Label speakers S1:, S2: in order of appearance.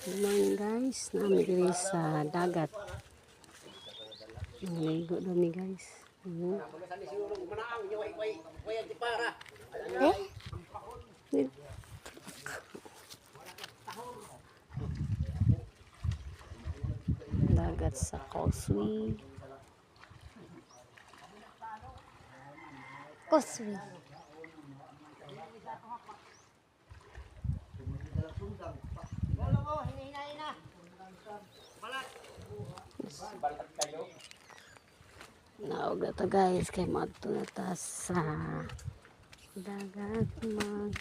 S1: Naman guys, namin diri sa dagat. Naligo dami guys. Dagat sa Causeway.
S2: Causeway.
S1: Naog na to guys, kay madto na ta sa dagat mag